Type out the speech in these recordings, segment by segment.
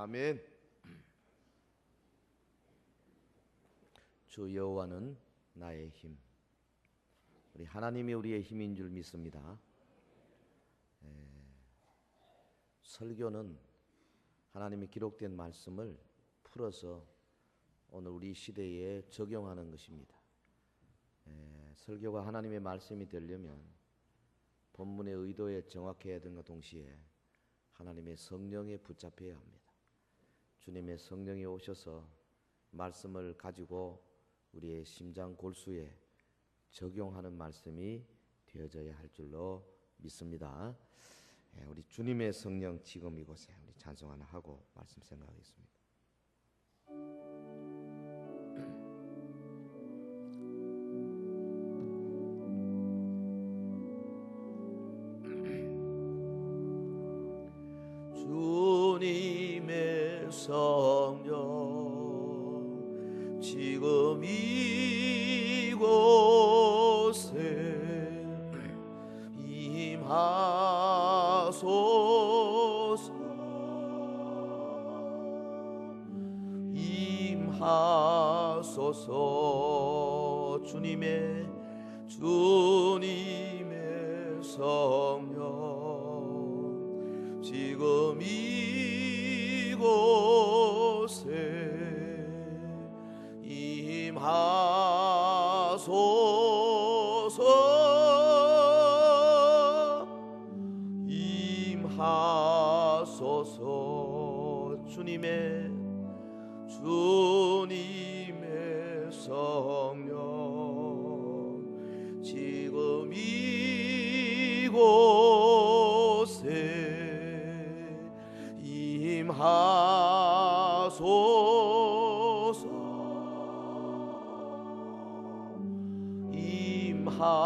아멘. 주 여호와는 나의 힘. 우리 하나님이 우리의 힘인 줄 믿습니다. 설교는 하나님이 기록된 말씀을 풀어서 오늘 우리 시대에 적용하는 것입니다. 설교가 하나님의 말씀이 되려면 본문의 의도에 정확해야 되는 것 동시에 하나님의 성령에 붙잡혀야 합니다. 주님의 성령이 오셔서 말씀을 가지고 우리의 심장 골수에 적용하는 말씀이 되어져야 할 줄로 믿습니다. 우리 주님의 성령 지금 이곳에 우리 찬송 하나 하고 말씀 생각하겠습니다. 주님의 성령 지금 이곳에 임하소서. 임하소서. 주님의 성령 지금 이곳에 임하소서. 임하소서. 주님의 성령 지금 이곳에 임하소서. 임하소서.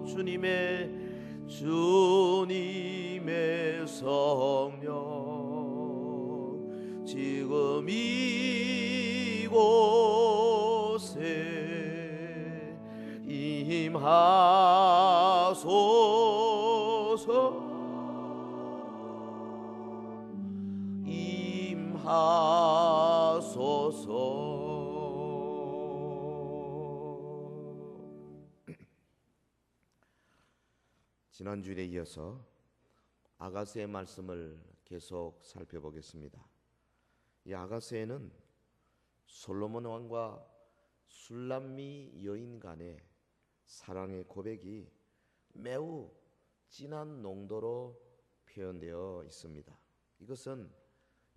주님의 성령 지금 이곳에 임하소서. 임하소서. 지난주에 이어서 아가스의 말씀을 계속 살펴보겠습니다. 이 아가스에는 솔로몬 왕과 술람미 여인 간의 사랑의 고백이 매우 진한 농도로 표현되어 있습니다. 이것은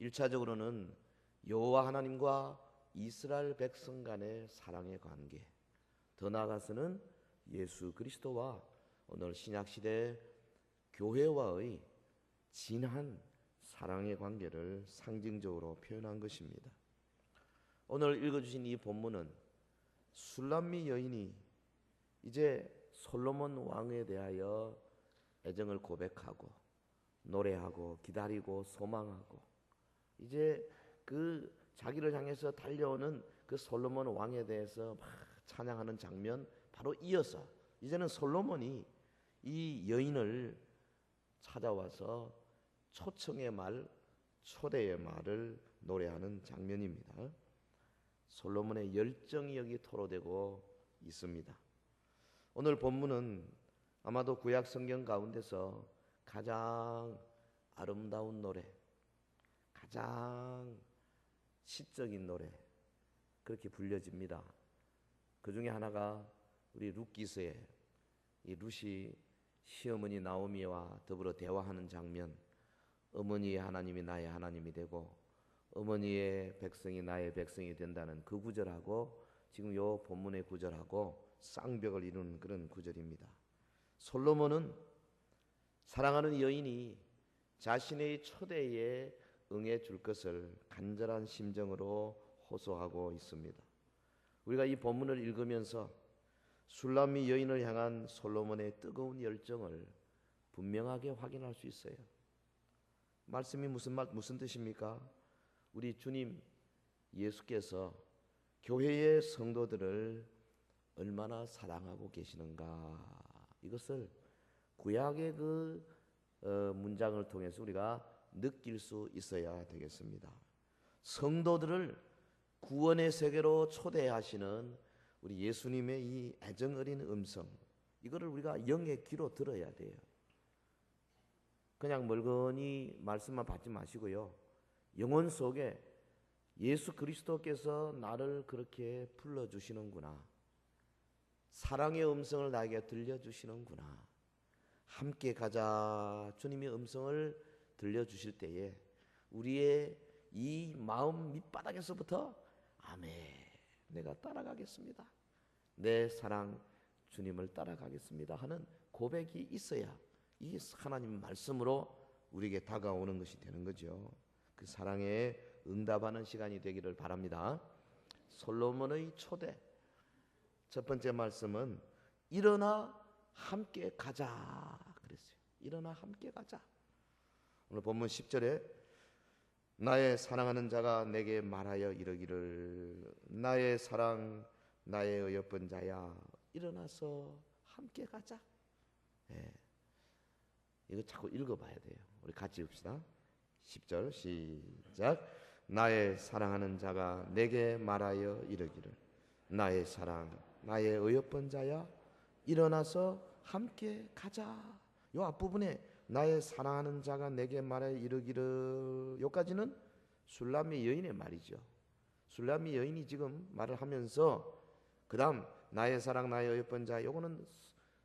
1차적으로는 여호와 하나님과 이스라엘 백성 간의 사랑의 관계, 더 나아가서는 예수 그리스도와 오늘 신약시대 교회와의 진한 사랑의 관계를 상징적으로 표현한 것입니다. 오늘 읽어주신 이 본문은 술람미 여인이 이제 솔로몬 왕에 대하여 애정을 고백하고 노래하고 기다리고 소망하고 이제 그 자기를 향해서 달려오는 그 솔로몬 왕에 대해서 막 찬양하는 장면, 바로 이어서 이제는 솔로몬이 이 여인을 찾아와서 초청의 말, 초대의 말을 노래하는 장면입니다. 솔로몬의 열정이 여기 토로되고 있습니다. 오늘 본문은 아마도 구약 성경 가운데서 가장 아름다운 노래, 가장 시적인 노래, 그렇게 불려집니다. 그 중에 하나가 우리 룻기서에 이 룻이 시어머니 나오미와 더불어 대화하는 장면, 어머니의 하나님이 나의 하나님이 되고 어머니의 백성이 나의 백성이 된다는 그 구절하고 지금 요 본문의 구절하고 쌍벽을 이루는 그런 구절입니다. 솔로몬은 사랑하는 여인이 자신의 초대에 응해 줄 것을 간절한 심정으로 호소하고 있습니다. 우리가 이 본문을 읽으면서 술람미 여인을 향한 솔로몬의 뜨거운 열정을 분명하게 확인할 수 있어요. 말씀이 무슨 뜻입니까? 우리 주님 예수께서 교회의 성도들을 얼마나 사랑하고 계시는가, 이것을 구약의 그 문장을 통해서 우리가 느낄 수 있어야 되겠습니다. 성도들을 구원의 세계로 초대하시는 우리 예수님의 이 애정 어린 음성, 이거를 우리가 영의 귀로 들어야 돼요. 그냥 멀거니 말씀만 받지 마시고요, 영혼 속에 예수 그리스도께서 나를 그렇게 불러주시는구나, 사랑의 음성을 나에게 들려주시는구나, 함께 가자 주님의 음성을 들려주실 때에 우리의 이 마음 밑바닥에서부터 아멘, 내가 따라가겠습니다, 내 사랑 주님을 따라가겠습니다 하는 고백이 있어야 이 하나님 말씀으로 우리에게 다가오는 것이 되는 거죠. 그 사랑에 응답하는 시간이 되기를 바랍니다. 솔로몬의 초대, 첫 번째 말씀은 일어나 함께 가자 그랬어요. 일어나 함께 가자. 오늘 본문 10절에 나의 사랑하는 자가 내게 말하여 이르기를 나의 사랑 나의 어여쁜 자야 일어나서 함께 가자. 이거 자꾸 읽어봐야 돼요. 우리 같이 읽읍시다. 10절 시작. 나의 사랑하는 자가 내게 말하여 이르기를 나의 사랑 나의 어여쁜 자야 일어나서 함께 가자. 요 앞부분에 나의 사랑하는 자가 내게 말하여 이르기를, 요까지는 술람미 여인의 말이죠. 술람미 여인이 지금 말을 하면서 그 다음 나의 사랑 나의 어여쁜 자, 요거는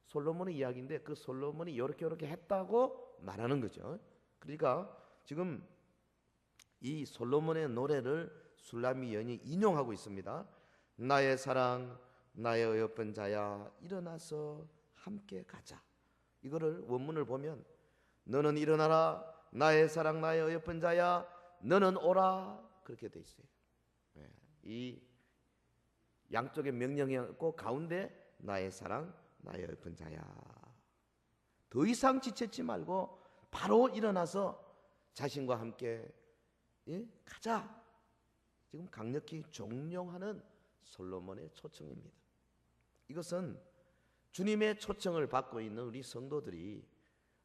솔로몬의 이야기인데 그 솔로몬이 이렇게 했다고 말하는 거죠. 그러니까 지금 이 솔로몬의 노래를 술람미 여인이 인용하고 있습니다. 나의 사랑 나의 어여쁜 자야 일어나서 함께 가자. 이거를 원문을 보면 너는 일어나라 나의 사랑 나의 어여쁜 자야 너는 오라 그렇게 돼 있어요. 이 양쪽에 명령이 있고 가운데 나의 사랑 나의 어여쁜 자야. 더 이상 지체치 말고 바로 일어나서 자신과 함께 가자. 지금 강력히 종용하는 솔로몬의 초청입니다. 이것은 주님의 초청을 받고 있는 우리 성도들이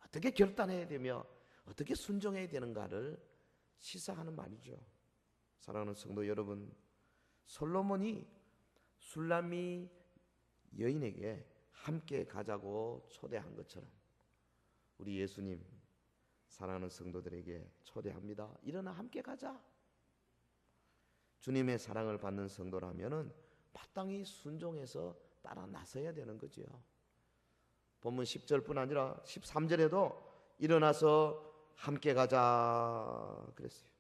어떻게 결단해야 되며 어떻게 순종해야 되는가를 시사하는 말이죠. 사랑하는 성도 여러분, 솔로몬이 술람미 여인에게 함께 가자고 초대한 것처럼 우리 예수님 사랑하는 성도들에게 초대합니다. 일어나 함께 가자. 주님의 사랑을 받는 성도라면은 마땅히 순종해서 따라 나서야 되는 거죠. 본문 10절뿐 아니라 13절에도 일어나서 함께 가자 그랬어요.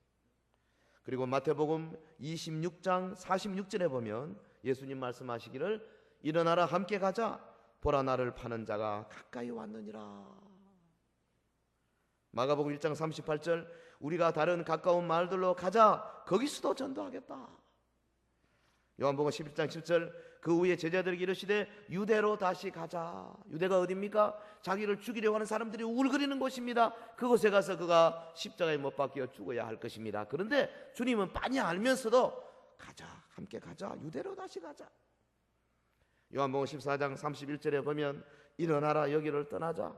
그리고 마태복음 26장 46절에 보면 예수님 말씀하시기를 일어나라 함께 가자 보라 나를 파는 자가 가까이 왔느니라. 마가복음 1장 38절 우리가 다른 가까운 마을들로 가자 거기서도 전도하겠다. 요한복음 11장 10절 그 후에 제자들에게 이르시되 유대로 다시 가자. 유대가 어디입니까? 자기를 죽이려고 하는 사람들이 우글거리는 곳입니다. 그곳에 가서 그가 십자가에 못 박혀 죽어야 할 것입니다. 그런데 주님은 빤히 알면서도 가자 함께 가자 유대로 다시 가자. 요한복음 14장 31절에 보면 일어나라 여기를 떠나자.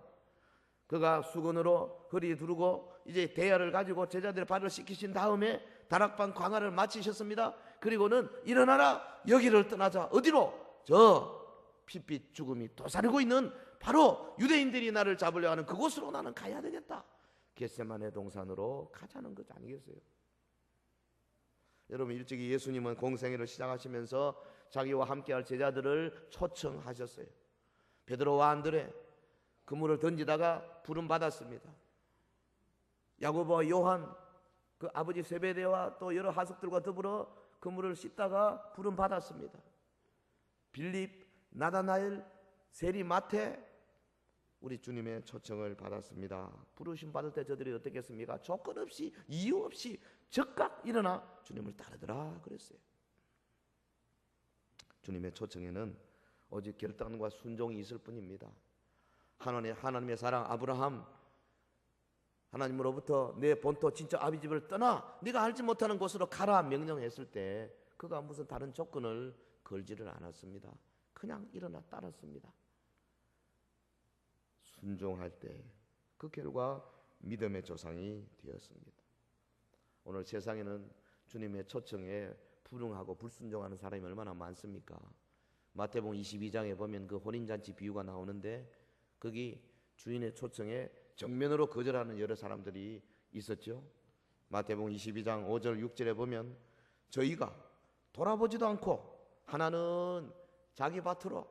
그가 수건으로 허리 두르고 이제 대야를 가지고 제자들의 발을 씻기신 다음에 다락방 광화를 마치셨습니다. 그리고는 일어나라 여기를 떠나자. 어디로? 저 핏빛 죽음이 도사리고 있는 바로 유대인들이 나를 잡으려 하는 그곳으로 나는 가야 되겠다. 겟세마네 동산으로 가자는 것 아니겠어요? 여러분 일찍이 예수님은 공생애를 시작하시면서 자기와 함께할 제자들을 초청하셨어요. 베드로와 안드레 그물을 던지다가 부름 받았습니다. 야고보와 요한 그 아버지 세베대와 또 여러 하석들과 더불어 그물을 씻다가 부름 받았습니다. 빌립, 나다나엘, 세리, 마태 우리 주님의 초청을 받았습니다. 부르심 받을 때 저들이 어떻게 했습니까? 조건 없이 이유 없이 즉각 일어나 주님을 따르더라 그랬어요. 주님의 초청에는 오직 결단과 순종이 있을 뿐입니다. 하나님의 사랑 아브라함 하나님으로부터 내 본토 친척 아비 집을 떠나 네가 알지 못하는 곳으로 가라 명령했을 때 그가 무슨 다른 조건을 걸지를 않았습니다. 그냥 일어나 따랐습니다. 순종할 때 그 결과 믿음의 조상이 되었습니다. 오늘 세상에는 주님의 초청에 불응하고 불순종하는 사람이 얼마나 많습니까? 마태복음 22장에 보면 그 혼인잔치 비유가 나오는데 거기 주인의 초청에 정면으로 거절하는 여러 사람들이 있었죠. 마태복음 22장 5절 6절에 보면 저희가 돌아보지도 않고 하나는 자기 밭으로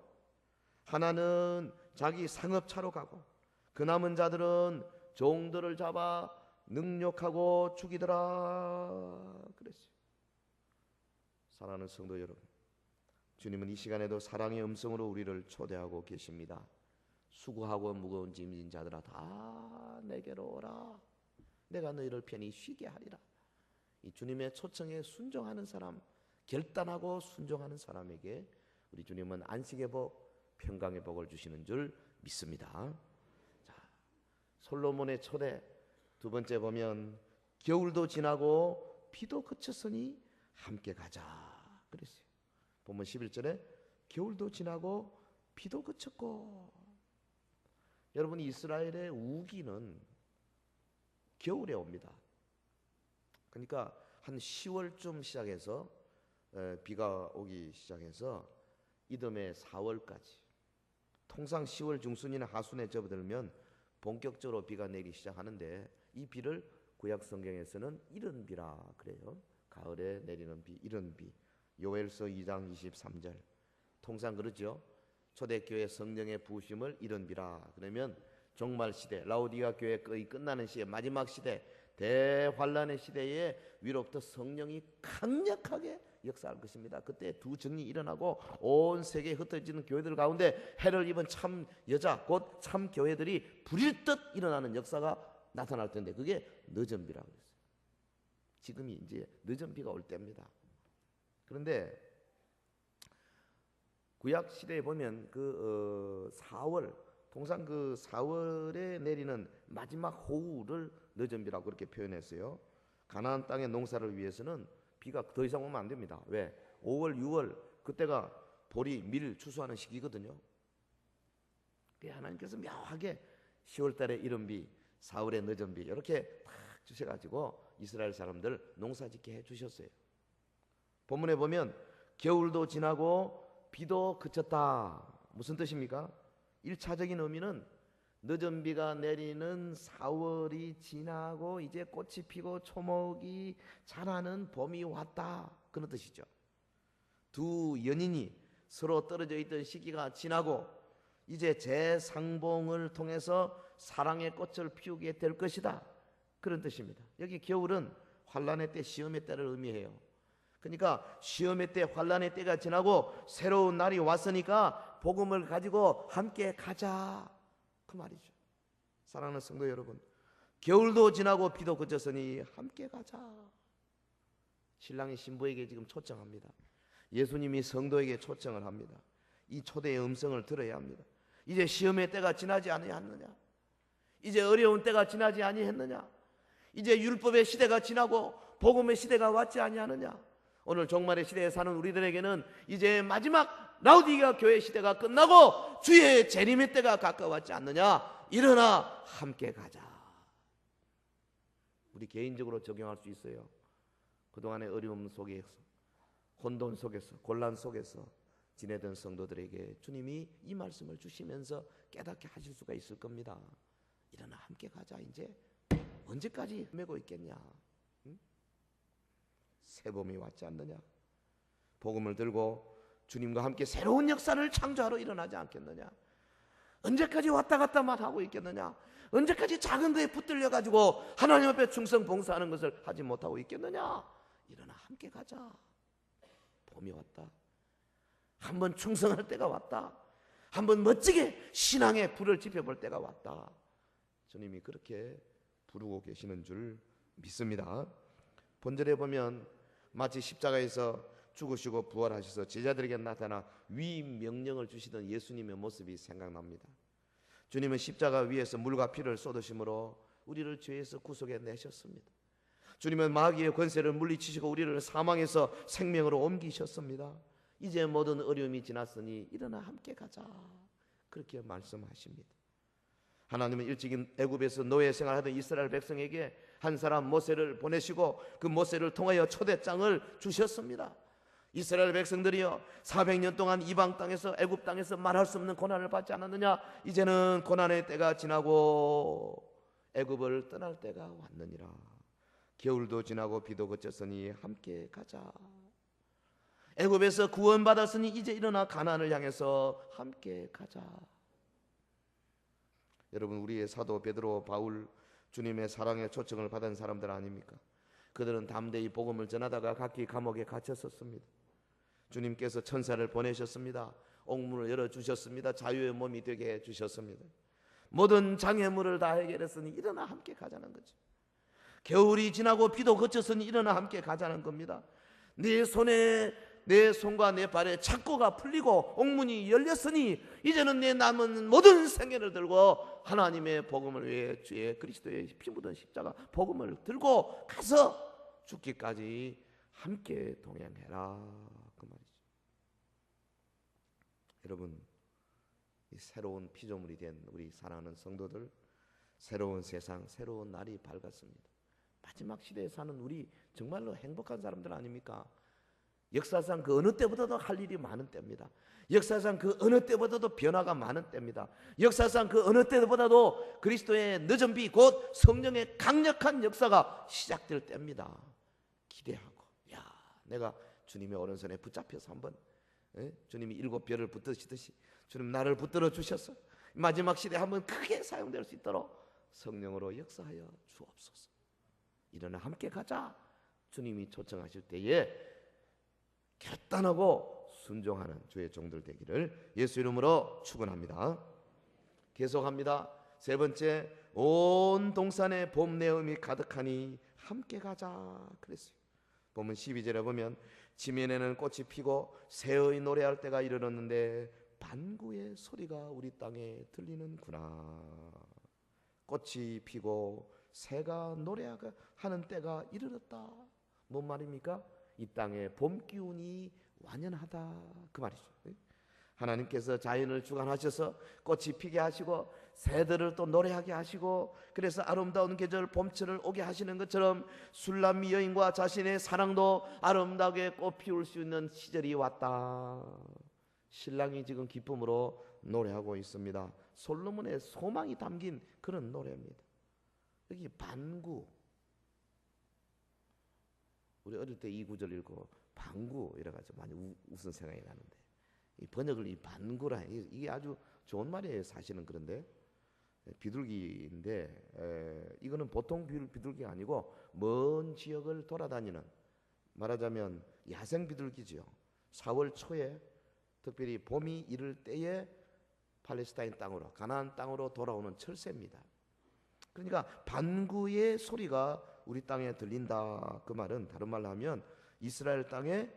하나는 자기 상업차로 가고 그 남은 자들은 종들을 잡아 능욕하고 죽이더라 그랬어요. 사랑하는 성도 여러분, 주님은 이 시간에도 사랑의 음성으로 우리를 초대하고 계십니다. 수고하고 무거운 짐진 자들아 다 내게로 오라. 내가 너희를 편히 쉬게 하리라. 이 주님의 초청에 순종하는 사람, 결단하고 순종하는 사람에게 우리 주님은 안식의 복, 평강의 복을 주시는 줄 믿습니다. 자, 솔로몬의 초대 두 번째 보면 겨울도 지나고 비도 그쳤으니 함께 가자 그랬어요. 본문 11절에 겨울도 지나고 비도 그쳤고, 여러분 이스라엘의 우기는 겨울에 옵니다. 그러니까 한 10월쯤 시작해서 비가 오기 시작해서 이듬해 4월까지, 통상 10월 중순이나 하순에 접어들면 본격적으로 비가 내리기 시작하는데 이 비를 구약 성경에서는 이른 비라 그래요. 가을에 내리는 비, 이른 비. 요엘서 2장 23절. 통상 그러죠. 초대교회 성령의 부으심을 이른 비라. 그러면 종말 시대, 라오디가 교회 거의 끝나는 시대, 마지막 시대, 대환란의 시대에 위로부터 성령이 강력하게 역사할 것입니다. 그때 두 정이 일어나고 온 세계에 흩어지는 교회들 가운데 해를 입은 참 여자, 곧 참 교회들이 불일 듯 일어나는 역사가 나타날 텐데 그게 늦은 비라고 했어요. 지금이 이제 늦은 비가 올 때입니다. 그런데 구약 시대에 보면 그 4월, 통상 그 4월에 내리는 마지막 호우를 늦은 비라고 그렇게 표현했어요. 가나안 땅의 농사를 위해서는 비가 더 이상 오면 안 됩니다. 왜? 5월, 6월 그때가 보리, 밀 추수하는 시기거든요. 하나님께서 묘하게 10월 달에 이른 비, 4월에 늦은 비 이렇게 딱 주셔가지고 이스라엘 사람들 농사짓게 해주셨어요. 본문에 보면 겨울도 지나고 비도 그쳤다. 무슨 뜻입니까? 1차적인 의미는 늦은 비가 내리는 4월이 지나고 이제 꽃이 피고 초목이 자라는 봄이 왔다, 그런 뜻이죠. 두 연인이 서로 떨어져 있던 시기가 지나고 이제 재상봉을 통해서 사랑의 꽃을 피우게 될 것이다, 그런 뜻입니다. 여기 겨울은 환란의 때, 시험의 때를 의미해요. 그러니까 시험의 때, 환란의 때가 지나고 새로운 날이 왔으니까 복음을 가지고 함께 가자, 그 말이죠. 사랑하는 성도 여러분, 겨울도 지나고 비도 그쳤으니 함께 가자. 신랑이 신부에게 지금 초청합니다. 예수님이 성도에게 초청을 합니다. 이 초대의 음성을 들어야 합니다. 이제 시험의 때가 지나지 아니했느냐? 이제 어려운 때가 지나지 아니했느냐? 이제 율법의 시대가 지나고 복음의 시대가 왔지 아니하느냐? 오늘 종말의 시대에 사는 우리들에게는 이제 마지막 라오디게아 교회 시대가 끝나고 주의 재림의 때가 가까웠지 않느냐? 일어나 함께 가자. 우리 개인적으로 적용할 수 있어요. 그동안의 어려움 속에서, 혼돈 속에서, 곤란 속에서 지내던 성도들에게 주님이 이 말씀을 주시면서 깨닫게 하실 수가 있을 겁니다. 일어나 함께 가자. 이제 언제까지 헤매고 있겠냐? 응? 새 봄이 왔지 않느냐? 복음을 들고 주님과 함께 새로운 역사를 창조하러 일어나지 않겠느냐? 언제까지 왔다 갔다만 하고 있겠느냐? 언제까지 작은 거에 붙들려 가지고 하나님 앞에 충성 봉사하는 것을 하지 못하고 있겠느냐? 일어나 함께 가자. 봄이 왔다. 한번 충성할 때가 왔다. 한번 멋지게 신앙의 불을 지펴볼 때가 왔다. 주님이 그렇게 부르고 계시는 줄 믿습니다. 본절에 보면 마치 십자가에서 죽으시고 부활하셔서 제자들에게 나타나 위임 명령을 주시던 예수님의 모습이 생각납니다. 주님은 십자가 위에서 물과 피를 쏟으심으로 우리를 죄에서 구속해 내셨습니다. 주님은 마귀의 권세를 물리치시고 우리를 사망에서 생명으로 옮기셨습니다. 이제 모든 어려움이 지났으니 일어나 함께 가자, 그렇게 말씀하십니다. 하나님은 일찍 애굽에서 노예 생활하던 이스라엘 백성에게 한 사람 모세를 보내시고 그 모세를 통하여 초대장을 주셨습니다. 이스라엘 백성들이요 400년 동안 이방 땅에서 애굽 땅에서 말할 수 없는 고난을 받지 않았느냐? 이제는 고난의 때가 지나고 애굽을 떠날 때가 왔느니라. 겨울도 지나고 비도 그쳤으니 함께 가자. 애굽에서 구원받았으니 이제 일어나 가나안을 향해서 함께 가자. 여러분, 우리의 사도 베드로, 바울, 주님의 사랑의 초청을 받은 사람들 아닙니까? 그들은 담대히 복음을 전하다가 각기 감옥에 갇혔었습니다. 주님께서 천사를 보내셨습니다. 옥문을 열어주셨습니다. 자유의 몸이 되게 해주셨습니다. 모든 장애물을 다 해결했으니 일어나 함께 가자는 거죠. 겨울이 지나고 비도 그쳤으니 일어나 함께 가자는 겁니다. 내 손과 내 발에 착고가 풀리고 옥문이 열렸으니 이제는 내 남은 모든 생애를 들고 하나님의 복음을 위해 주의 그리스도의 피 묻은 십자가 복음을 들고 가서 죽기까지 함께 동행해라, 그 말이죠. 여러분, 이 새로운 피조물이 된 우리 사랑하는 성도들, 새로운 세상, 새로운 날이 밝았습니다. 마지막 시대에 사는 우리 정말로 행복한 사람들 아닙니까? 역사상 그 어느 때보다도 할 일이 많은 때입니다. 역사상 그 어느 때보다도 변화가 많은 때입니다. 역사상 그 어느 때보다도 그리스도의 늦은 비 곧 성령의 강력한 역사가 시작될 때입니다. 기대하고, 야, 내가 주님의 오른손에 붙잡혀서 한번 주님이 7별을 붙드시듯이 주님 나를 붙들어 주셔서 마지막 시대에 한번 크게 사용될 수 있도록 성령으로 역사하여 주옵소서. 일어나 함께 가자. 주님이 초청하실 때에 결단하고 순종하는 주의 종들 되기를 예수 이름으로 축원합니다. 계속합니다. 세 번째, 온 동산에 봄 내음이 가득하니 함께 가자 그랬어요. 보면 12절에 보면 지면에는 꽃이 피고 새의 노래할 때가 이르렀는데 반구의 소리가 우리 땅에 들리는구나. 꽃이 피고 새가 노래하는 때가 이르렀다. 뭔 말입니까? 이 땅에 봄 기운이 완연하다, 그 말이죠. 하나님께서 자연을 주관하셔서 꽃이 피게 하시고 새들을 또 노래하게 하시고 그래서 아름다운 계절 봄철을 오게 하시는 것처럼 술람미 여인과 자신의 사랑도 아름다게 꽃 피울 수 있는 시절이 왔다. 신랑이 지금 기쁨으로 노래하고 있습니다. 솔로몬의 소망이 담긴 그런 노래입니다. 여기 반구, 우리 어릴 때 이 구절 읽고 반구 이래가지고 많이 웃은 생각이 나는데 이 번역을 이 반구라 이게 아주 좋은 말이에요. 사실은. 그런데 비둘기인데 이거는 보통 비둘기가 아니고 먼 지역을 돌아다니는, 말하자면 야생 비둘기죠. 4월 초에 특별히 봄이 이를 때에 팔레스타인 땅으로, 가나안 땅으로 돌아오는 철새입니다. 그러니까 반구의 소리가 우리 땅에 들린다. 그 말은 다른 말로 하면 이스라엘 땅에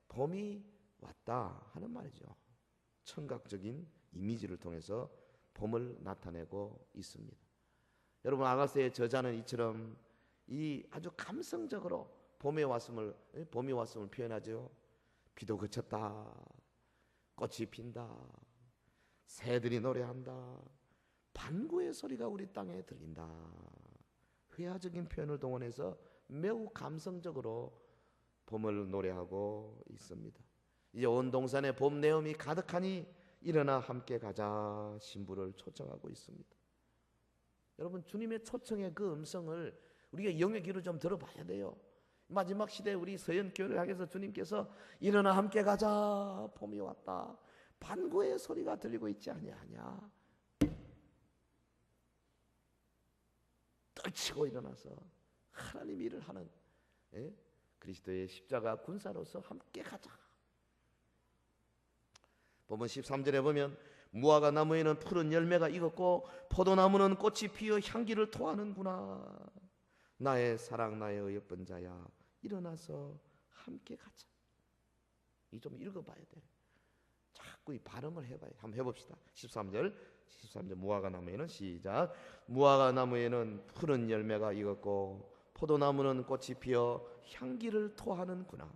봄이 왔다 하는 말이죠. 청각적인 이미지를 통해서 봄을 나타내고 있습니다. 여러분, 아가서의 저자는 이처럼 이 아주 감성적으로 봄이 왔음을 표현하죠. 비도 그쳤다, 꽃이 핀다, 새들이 노래한다, 반구의 소리가 우리 땅에 들린다. 회화적인 표현을 동원해서 매우 감성적으로 봄을 노래하고 있습니다. 이제 온 동산에 봄 내음이 가득하니 일어나 함께 가자 신부를 초청하고 있습니다. 여러분, 주님의 초청의 그 음성을 우리가 영의 귀로 좀 들어봐야 돼요. 마지막 시대에 우리 서연교회를 향해서 주님께서 일어나 함께 가자, 봄이 왔다, 반구의 소리가 들리고 있지 아니하냐. 떨치고 일어나서 하나님 일을 하는 그리스도의 십자가 군사로서 함께 가자. 보면 13절에 보면 무화과 나무에는 푸른 열매가 익었고 포도나무는 꽃이 피어 향기를 토하는구나. 나의 사랑, 나의 어여쁜 자야, 일어나서 함께 가자. 이 좀 읽어봐야 돼. 자꾸 이 발음을 해봐요. 한번 해봅시다. 13절 무화과 나무에는, 시작. 무화과 나무에는 푸른 열매가 익었고 포도나무는 꽃이 피어 향기를 토하는구나.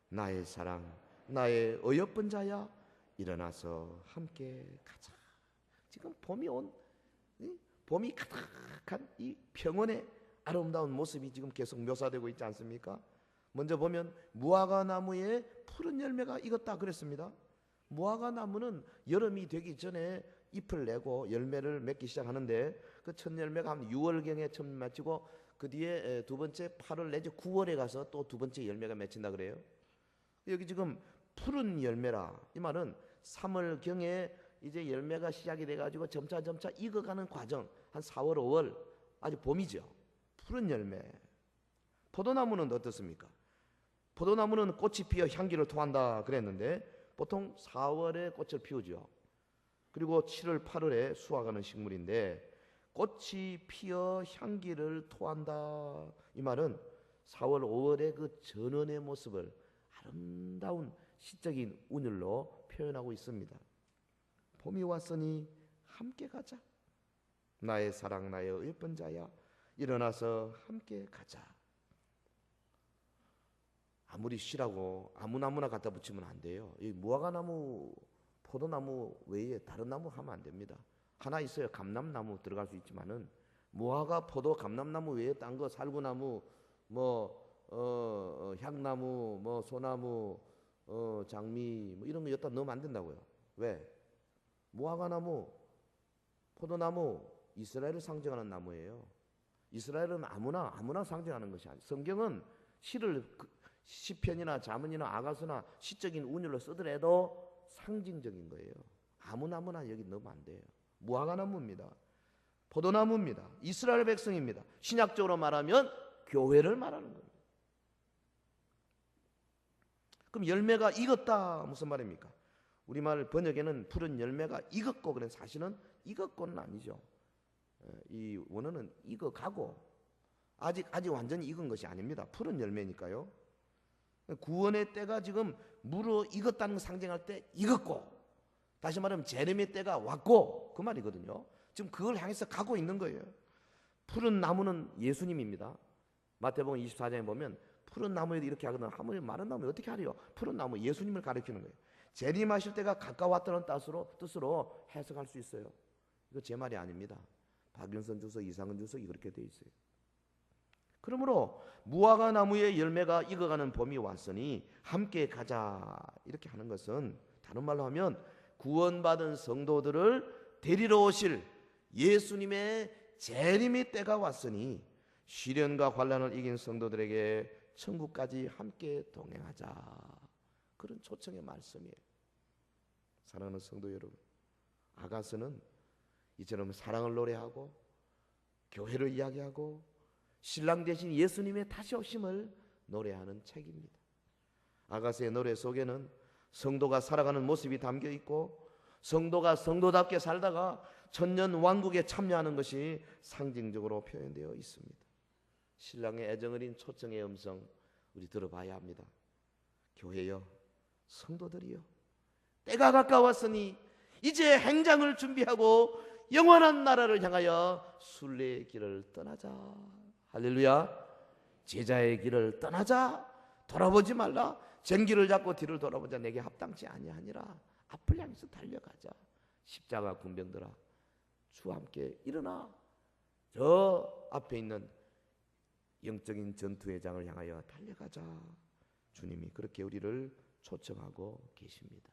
나의 사랑, 나의 어여쁜 자야, 일어나서 함께 가자. 지금 봄이 봄이 가득한 이 평원의 아름다운 모습이 지금 계속 묘사되고 있지 않습니까? 먼저 보면 무화과 나무에 푸른 열매가 익었다 그랬습니다. 무화과 나무는 여름이 되기 전에 잎을 내고 열매를 맺기 시작하는데 그 첫 열매가 한 6월경에 처음 맺히고 그 뒤에 두 번째 8월 내지 9월에 가서 또 두 번째 열매가 맺힌다 그래요. 여기 지금 푸른 열매라 이 말은 3월경에 이제 열매가 시작이 돼가지고 점차 익어가는 과정, 한 4월 5월 아직 봄이죠. 푸른 열매. 포도나무는 어떻습니까? 포도나무는 꽃이 피어 향기를 토한다 그랬는데 보통 4월에 꽃을 피우죠. 그리고 7월 8월에 수확하는 식물인데 꽃이 피어 향기를 토한다 이 말은 4월 5월의 그 전원의 모습을 아름다운 시적인 운율로 표현하고 있습니다. 봄이 왔으니 함께 가자. 나의 사랑 나의 예쁜 자야 일어나서 함께 가자. 아무리 쉬라고 아무나무나 갖다 붙이면 안 돼요. 이 무화과나무, 포도나무 외에 다른 나무 하면 안 됩니다. 하나 있어요. 감람나무 들어갈 수 있지만은 무화과, 포도, 감람나무 외에 딴 거 살구나무, 향나무, 소나무, 장미 이런 거 여기다 넣으면 안 된다고요. 왜? 무화과나무, 포도나무 이스라엘을 상징하는 나무예요. 이스라엘은 아무나 상징하는 것이 아니에요. 성경은 시편이나 잠언이나 아가서나 시적인 운율로 쓰더라도 상징적인 거예요. 아무나 여기 넣으면 안 돼요. 무화과나무입니다. 포도나무입니다. 이스라엘 백성입니다. 신약적으로 말하면 교회를 말하는 겁니다. 그럼 열매가 익었다 무슨 말입니까? 우리말 번역에는 푸른 열매가 익었고 그런 사실은 익었고는 아니죠. 이 원어는 익어가고 아직 완전히 익은 것이 아닙니다. 푸른 열매니까요. 구원의 때가 지금 무르 익었다는 걸 상징할 때 익었고 다시 말하면 재림의 때가 왔고 그 말이거든요. 지금 그걸 향해서 가고 있는 거예요. 푸른 나무는 예수님입니다. 마태복음 24장에 보면 푸른 나무에도 이렇게 하거든. 하물며 마른 나무에 어떻게 하래요? 푸른 나무 예수님을 가리키는 거예요. 재림하실 때가 가까웠다는 뜻으로 해석할 수 있어요. 이거 제 말이 아닙니다. 박윤선 주석, 이상은 주석이 그렇게 돼 있어요. 그러므로 무화과 나무의 열매가 익어가는 봄이 왔으니 함께 가자 이렇게 하는 것은 다른 말로 하면 구원받은 성도들을 데리러 오실 예수님의 재림의 때가 왔으니 시련과 환난을 이긴 성도들에게 천국까지 함께 동행하자 그런 초청의 말씀이에요. 사랑하는 성도 여러분, 아가서는 이처럼 사랑을 노래하고 교회를 이야기하고 신랑 대신 예수님의 다시 오심을 노래하는 책입니다. 아가서의 노래 속에는 성도가 살아가는 모습이 담겨 있고 성도가 성도답게 살다가 천년 왕국에 참여하는 것이 상징적으로 표현되어 있습니다. 신랑의 애정 어린 초청의 음성 우리 들어봐야 합니다. 교회여, 성도들이여, 때가 가까웠으니 이제 행장을 준비하고 영원한 나라를 향하여 순례의 길을 떠나자. 할렐루야. 제자의 길을 떠나자. 돌아보지 말라. 쟁기를 잡고 뒤를 돌아보자. 내게 합당치 아니하니라. 앞을 향해서 달려가자. 십자가 군병들아, 주와 함께 일어나 저 앞에 있는 영적인 전투의 장을 향하여 달려가자. 주님이 그렇게 우리를 초청하고 계십니다.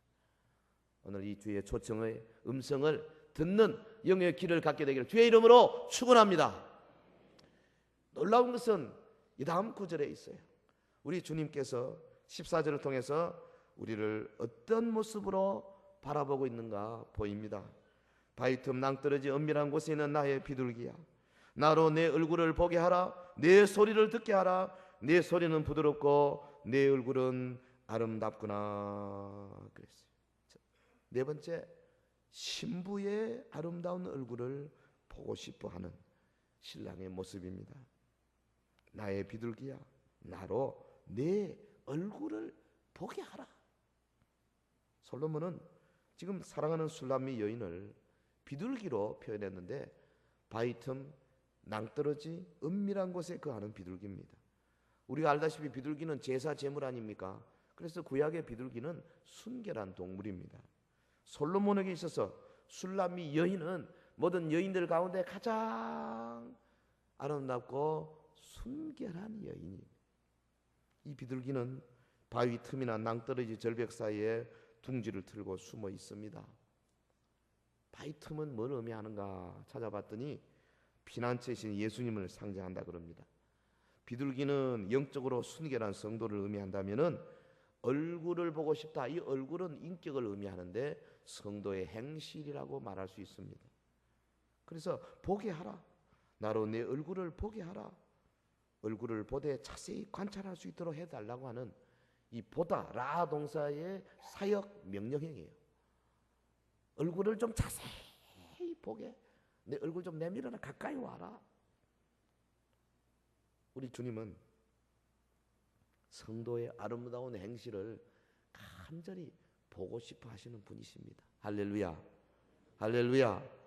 오늘 이 주의 초청의 음성을 듣는 영의 길을 갖게 되기를 주의 이름으로 축원합니다. 놀라운 것은 이 다음 구절에 있어요. 우리 주님께서 14절을 통해서 우리를 어떤 모습으로 바라보고 있는가 보입니다. 바위 틈 낭떠러지 은밀한 곳에 있는 나의 비둘기야, 나로 내 얼굴을 보게 하라. 내 소리를 듣게 하라. 내 소리는 부드럽고 내 얼굴은 아름답구나 그랬어요. 네 번째, 신부의 아름다운 얼굴을 보고 싶어 하는 신랑의 모습입니다. 나의 비둘기야, 나로 내 얼굴을 보게 하라. 솔로몬은 지금 사랑하는 술람미 여인을 비둘기로 표현했는데 바위 틈 낭떠러지 은밀한 곳에 거하는 비둘기입니다. 우리가 알다시피 비둘기는 제사 제물 아닙니까? 그래서 구약의 비둘기는 순결한 동물입니다. 솔로몬에게 있어서 술람미 여인은 모든 여인들 가운데 가장 아름답고 순결한 여인이. 이 비둘기는 바위 틈이나 낭떠러지 절벽 사이에 둥지를 틀고 숨어 있습니다. 바위 틈은 뭘 의미하는가 찾아봤더니 피난처이신 예수님을 상징한다 그럽니다. 비둘기는 영적으로 순결한 성도를 의미한다면은 얼굴을 보고 싶다. 이 얼굴은 인격을 의미하는데 성도의 행실이라고 말할 수 있습니다. 그래서 보게 하라. 나로 내 얼굴을 보게 하라. 얼굴을 보되 자세히 관찰할 수 있도록 해달라고 하는 이 보다 라 동사의 사역 명령형이에요. 얼굴을 좀 자세히 보게. 내 얼굴 좀 내밀어라. 가까이 와라. 우리 주님은 성도의 아름다운 행실을 간절히 보고 싶어 하시는 분이십니다. 할렐루야. 할렐루야.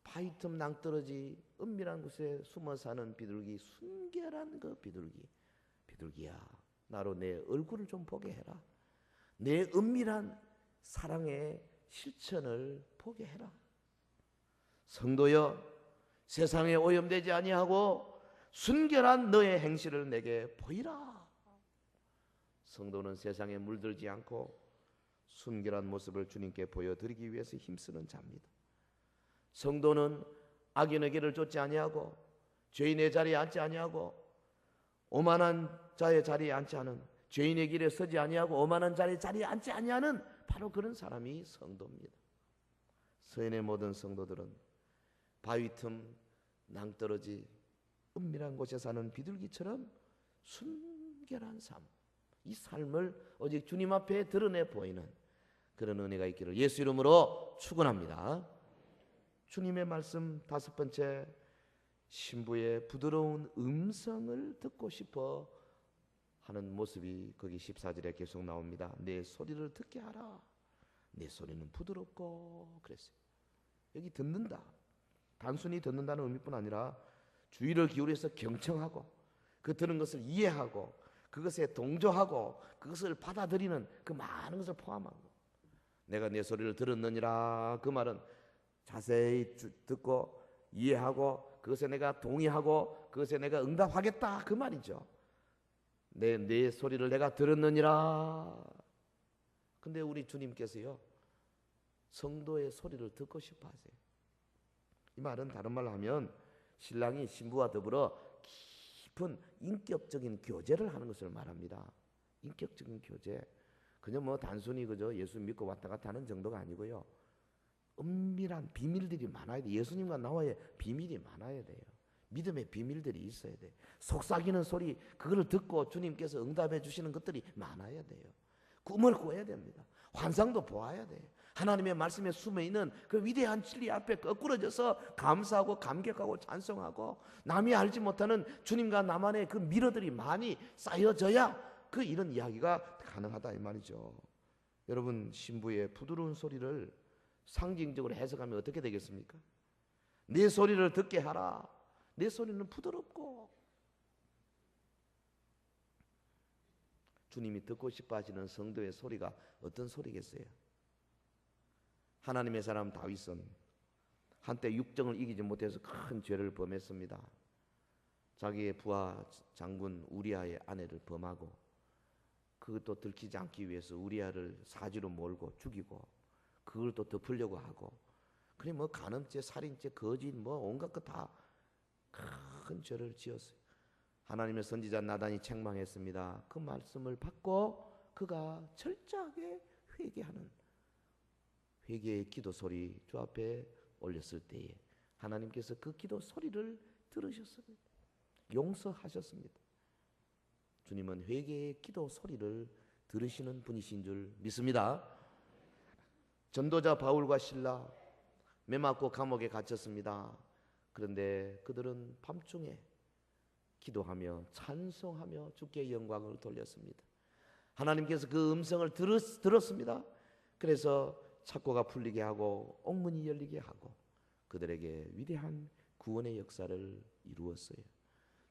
바위 틈 낭떠러지 은밀한 곳에 숨어 사는 비둘기, 순결한 그 비둘기. 비둘기야, 나로 내 얼굴을 좀 보게 해라. 내 은밀한 사랑의 실천을 보게 해라. 성도여, 세상에 오염되지 아니하고 순결한 너의 행실을 내게 보이라. 성도는 세상에 물들지 않고 순결한 모습을 주님께 보여드리기 위해서 힘쓰는 자입니다. 성도는 악인의 길을 쫓지 아니하고 죄인의 자리에 앉지 아니하고 오만한 자의 자리에 앉지 않은, 죄인의 길에 서지 아니하고 오만한 자리에 앉지 아니하는 바로 그런 사람이 성도입니다. 서인의 모든 성도들은 바위 틈 낭떠러지 은밀한 곳에 사는 비둘기처럼 순결한 삶, 이 삶을 오직 주님 앞에 드러내 보이는 그런 은혜가 있기를 예수 이름으로 축원합니다. 주님의 말씀 다섯 번째, 신부의 부드러운 음성을 듣고 싶어 하는 모습이 거기 14절에 계속 나옵니다. 내 소리를 듣게 하라. 내 소리는 부드럽고 그랬어요. 여기 듣는다. 단순히 듣는다는 의미뿐 아니라 주의를 기울여서 경청하고 그 들은 것을 이해하고 그것에 동조하고 그것을 받아들이는 그 많은 것을 포함하고, 내가 내 소리를 들었느니라 그 말은 자세히 듣고 이해하고 그것에 내가 동의하고 그것에 내가 응답하겠다 그 말이죠. 내 소리를 내가 들었느니라. 근데 우리 주님께서요, 성도의 소리를 듣고 싶어 하세요. 이 말은 다른 말로 하면 신랑이 신부와 더불어 깊은 인격적인 교제를 하는 것을 말합니다. 인격적인 교제. 그냥 뭐 단순히 그저 예수 믿고 왔다 갔다 하는 정도가 아니고요. 은밀한 비밀들이 많아야 돼. 예수님과 나와의 비밀이 많아야 돼요. 믿음의 비밀들이 있어야 돼. 속삭이는 소리, 그걸 듣고 주님께서 응답해 주시는 것들이 많아야 돼요. 꿈을 꿔야 됩니다. 환상도 보아야 돼요. 하나님의 말씀에 숨어있는 그 위대한 진리 앞에 거꾸러져서 감사하고 감격하고 찬송하고 남이 알지 못하는 주님과 나만의 그 미러들이 많이 쌓여져야 그 이런 이야기가 가능하다 이 말이죠. 여러분, 신부의 부드러운 소리를 상징적으로 해석하면 어떻게 되겠습니까? 내 소리를 듣게 하라. 내 소리는 부드럽고. 주님이 듣고 싶어 하시는 성도의 소리가 어떤 소리겠어요? 하나님의 사람 다윗은 한때 육정을 이기지 못해서 큰 죄를 범했습니다. 자기의 부하 장군 우리아의 아내를 범하고 그것도 들키지 않기 위해서 우리아를 사지로 몰고 죽이고 그걸 또 덮으려고 하고, 그래 뭐 간음죄, 살인죄, 거짓 뭐 온갖 거 다 큰 죄를 지었어요. 하나님의 선지자 나단이 책망했습니다. 그 말씀을 받고 그가 철저하게 회개하는 회개의 기도 소리 주 앞에 올렸을 때에 하나님께서 그 기도 소리를 들으셨습니다. 용서하셨습니다. 주님은 회개의 기도 소리를 들으시는 분이신 줄 믿습니다. 전도자 바울과 실라 매맞고 감옥에 갇혔습니다. 그런데 그들은 밤중에 기도하며 찬송하며 주께 영광을 돌렸습니다. 하나님께서 그 음성을 들었습니다. 그래서 착고가 풀리게 하고 옥문이 열리게 하고 그들에게 위대한 구원의 역사를 이루었어요.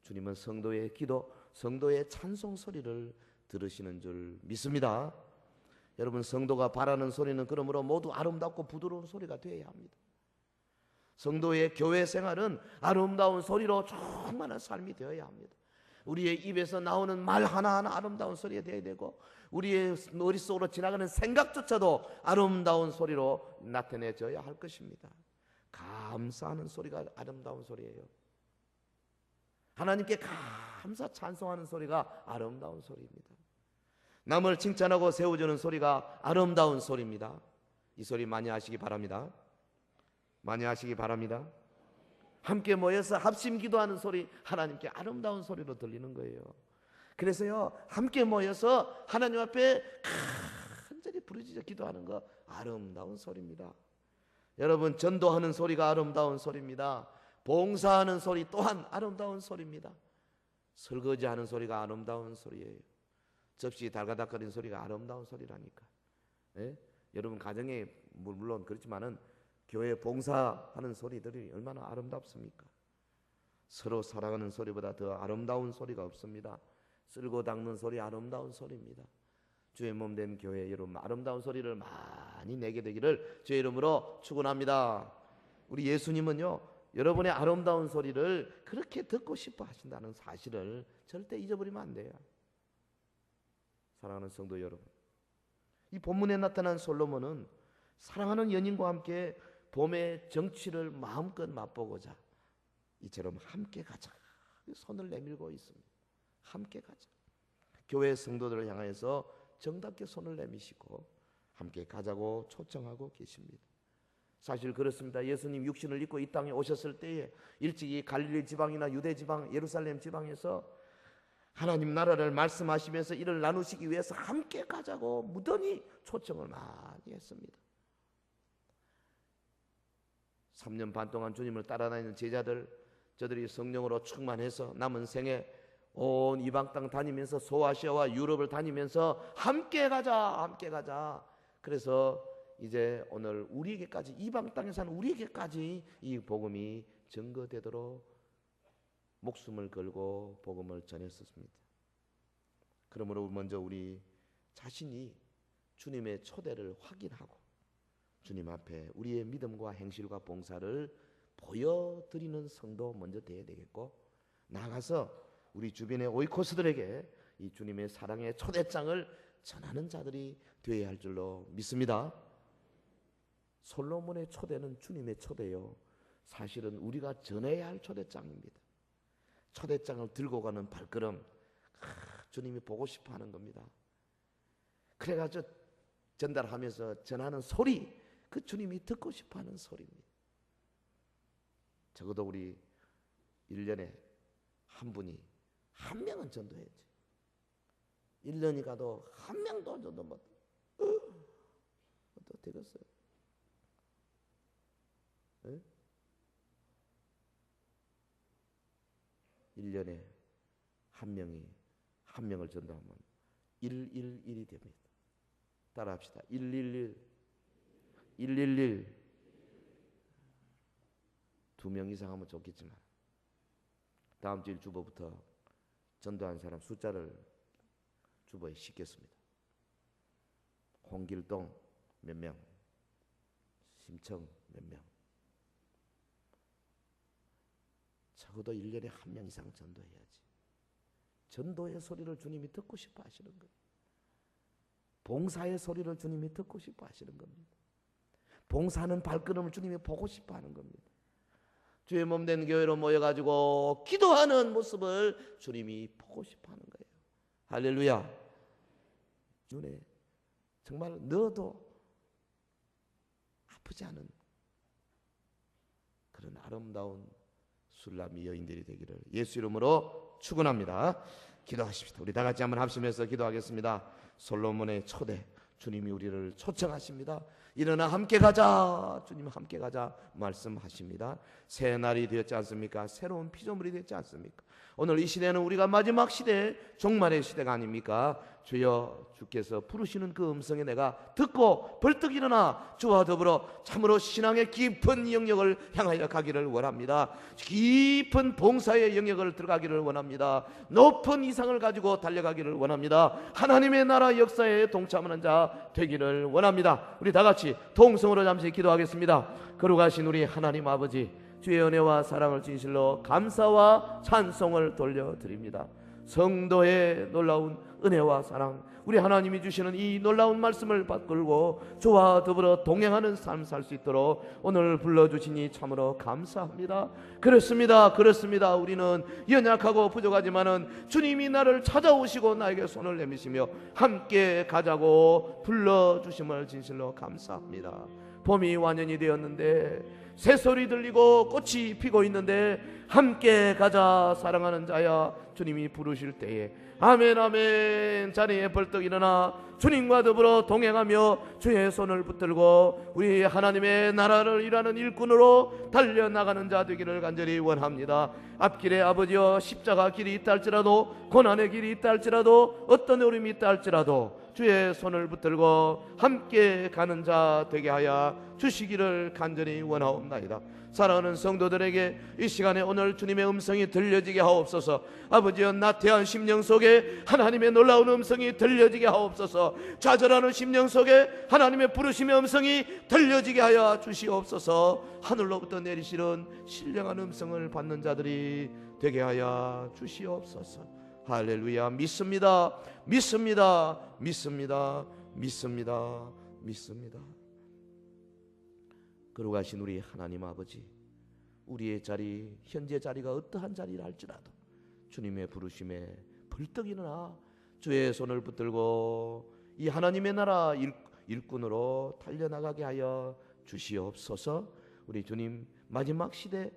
주님은 성도의 기도, 성도의 찬송 소리를 들으시는 줄 믿습니다. 여러분, 성도가 바라는 소리는 그러므로 모두 아름답고 부드러운 소리가 되어야 합니다. 성도의 교회 생활은 아름다운 소리로 충만한 삶이 되어야 합니다. 우리의 입에서 나오는 말 하나하나 아름다운 소리가 되어야 되고, 우리의 머릿속으로 지나가는 생각조차도 아름다운 소리로 나타내져야 할 것입니다. 감사하는 소리가 아름다운 소리예요. 하나님께 감사 찬송하는 소리가 아름다운 소리입니다. 남을 칭찬하고 세워주는 소리가 아름다운 소리입니다. 이 소리 많이 하시기 바랍니다. 많이 하시기 바랍니다. 함께 모여서 합심 기도하는 소리, 하나님께 아름다운 소리로 들리는 거예요. 그래서요, 함께 모여서 하나님 앞에 간절히 부르짖어 기도하는 거 아름다운 소리입니다. 여러분, 전도하는 소리가 아름다운 소리입니다. 봉사하는 소리 또한 아름다운 소리입니다. 설거지하는 소리가 아름다운 소리예요. 접시 달가닥거리는 소리가 아름다운 소리라니까. 예? 여러분 가정에 물론 그렇지만은 교회 봉사하는 소리들이 얼마나 아름답습니까? 서로 사랑하는 소리보다 더 아름다운 소리가 없습니다. 쓸고 닦는 소리 아름다운 소리입니다. 주의 몸 된 교회 여러분, 아름다운 소리를 많이 내게 되기를 주의 이름으로 축원합니다. 우리 예수님은요, 여러분의 아름다운 소리를 그렇게 듣고 싶어 하신다는 사실을 절대 잊어버리면 안 돼요. 사랑하는 성도 여러분, 이 본문에 나타난 솔로몬은 사랑하는 연인과 함께 봄의 정취를 마음껏 맛보고자 이처럼 함께 가자 손을 내밀고 있습니다. 함께 가자. 교회 성도들을 향해서 정답게 손을 내미시고 함께 가자고 초청하고 계십니다. 사실 그렇습니다. 예수님 육신을 입고 이 땅에 오셨을 때에 일찍이 갈릴리 지방이나 유대 지방, 예루살렘 지방에서 하나님 나라를 말씀하시면서 이를 나누시기 위해서 함께 가자고 무던히 초청을 많이 했습니다. 3년 반 동안 주님을 따라다니는 제자들, 저들이 성령으로 충만해서 남은 생에 온 이방 땅 다니면서 소아시아와 유럽을 다니면서 함께 가자, 함께 가자. 그래서 이제 오늘 우리에게까지, 이방 땅에 사는 우리에게까지 이 복음이 증거되도록 목숨을 걸고 복음을 전했었습니다. 그러므로 먼저 우리 자신이 주님의 초대를 확인하고 주님 앞에 우리의 믿음과 행실과 봉사를 보여드리는 성도 먼저 되어야 되겠고, 나아가서 우리 주변의 오이코스들에게 이 주님의 사랑의 초대장을 전하는 자들이 되어야 할 줄로 믿습니다. 솔로몬의 초대는 주님의 초대요, 사실은 우리가 전해야 할 초대장입니다. 초대장을 들고 가는 발걸음, 주님이 보고 싶어 하는 겁니다. 그래가지고 전달하면서 전하는 소리, 그 주님이 듣고 싶어 하는 소리입니다. 적어도 우리 1년에 한 분이, 한 명은 전도해야지. 1년이 가도 한 명도 전도 못, 또 되겠어요? 네? 1년에 한 명이 한 명을 전도하면 111이 됩니다. 따라 합시다. 111, 111. 2명 이상 하면 좋겠지만 다음 주일 주보부터 전도한 사람 숫자를 주보에 싣겠습니다. 홍길동 몇 명, 심청 몇 명, 적어도 1년에 한 명 이상 전도해야지. 전도의 소리를 주님이 듣고 싶어 하시는 거예요. 봉사의 소리를 주님이 듣고 싶어 하시는 겁니다. 봉사하는 발걸음을 주님이 보고 싶어 하는 겁니다. 주의 몸 된 교회로 모여가지고 기도하는 모습을 주님이 보고 싶어 하는 거예요. 할렐루야. 눈에 정말 넣어도 아프지 않은 그런 아름다운 술람이 여인들이 되기를 예수 이름으로 축원합니다. 기도하십시다. 우리 다 같이 한번 합심해서 기도하겠습니다. 솔로몬의 초대, 주님이 우리를 초청하십니다. 일어나 함께 가자, 주님 함께 가자 말씀하십니다. 새 날이 되었지 않습니까? 새로운 피조물이 되었지 않습니까? 오늘 이 시대는 우리가 마지막 시대, 종말의 시대가 아닙니까? 주여, 주께서 부르시는 그 음성에 내가 듣고 벌떡 일어나 주와 더불어 참으로 신앙의 깊은 영역을 향하여 가기를 원합니다. 깊은 봉사의 영역을 들어가기를 원합니다. 높은 이상을 가지고 달려가기를 원합니다. 하나님의 나라 역사에 동참하는 자 되기를 원합니다. 우리 다 같이 통성으로 잠시 기도하겠습니다. 거룩하신 우리 하나님 아버지, 주의 은혜와 사랑을 진실로 감사와 찬송을 돌려드립니다. 성도의 놀라운 은혜와 사랑, 우리 하나님이 주시는 이 놀라운 말씀을 받들고 주와 더불어 동행하는 삶 살 수 있도록 오늘 불러주시니 참으로 감사합니다. 그렇습니다. 우리는 연약하고 부족하지만은 주님이 나를 찾아오시고 나에게 손을 내미시며 함께 가자고 불러주심을 진실로 감사합니다. 봄이 완연히 되었는데 새소리 들리고 꽃이 피고 있는데 함께 가자 사랑하는 자야, 주님이 부르실 때에 아멘 아멘 자리에 벌떡 일어나 주님과 더불어 동행하며 주의 손을 붙들고 우리 하나님의 나라를 일하는 일꾼으로 달려나가는 자 되기를 간절히 원합니다. 앞길에 아버지여 십자가 길이 있다 할지라도, 고난의 길이 있다 할지라도, 어떤 어려움이 있다 할지라도 주의 손을 붙들고 함께 가는 자 되게 하여 주시기를 간절히 원하옵나이다. 사랑하는 성도들에게 이 시간에 오늘 주님의 음성이 들려지게 하옵소서. 아버지여, 나태한 심령 속에 하나님의 놀라운 음성이 들려지게 하옵소서. 좌절하는 심령 속에 하나님의 부르심의 음성이 들려지게 하여 주시옵소서. 하늘로부터 내리시는 신령한 음성을 받는 자들이 되게 하여 주시옵소서. 할렐루야. 믿습니다. 거룩하신 우리 하나님 아버지, 우리의 자리, 현재 자리가 어떠한 자리라 할지라도 주님의 부르심에 벌떡 일어나 주의 손을 붙들고 이 하나님의 나라 일꾼으로 달려나가게 하여 주시옵소서. 우리 주님, 마지막 시대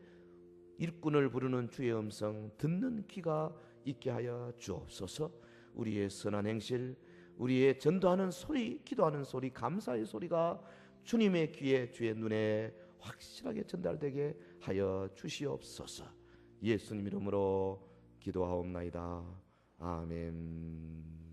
일꾼을 부르는 주의 음성 듣는 귀가 있게 하여 주옵소서. 우리의 선한 행실, 우리의 전도하는 소리, 기도하는 소리, 감사의 소리가 주님의 귀에, 주의 눈에 확실하게 전달되게 하여 주시옵소서. 예수님 이름으로 기도하옵나이다. 아멘.